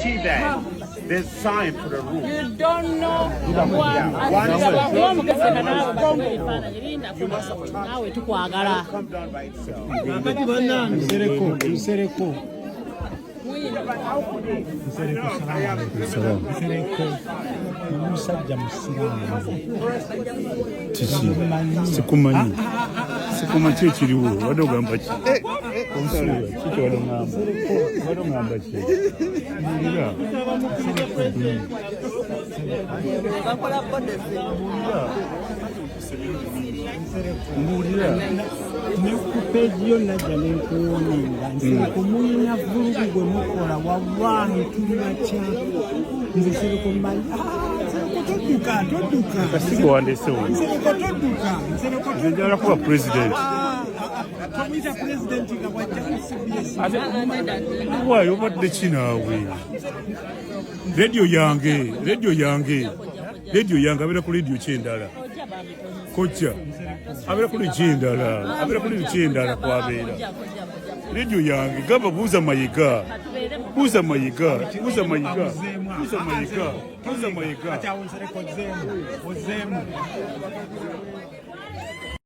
achieve that, there's sign for the rule. You don't know Come down by itself. Sikumanyi kyekiriwo wadde ogamba ki omusuula kiki wadde ki mbuulira nekupeeji yo najja nenkuwuninga nsereko mulina vulugu gwe mukola wawaani tulibakya nze sereko mmanyi todduka kasigo wandesewo nsereko todduka nze njagala kuba pulezidenti tomuyita pulezidenti nga bwajja ku CBS waayo obadde kinaawe rediyo yange abeera ku rediyo kyendala kojja abeera ku rediyo kyendala kwabeera rediyo yange gamba buuza mayiga ate awo nsereko ozeemu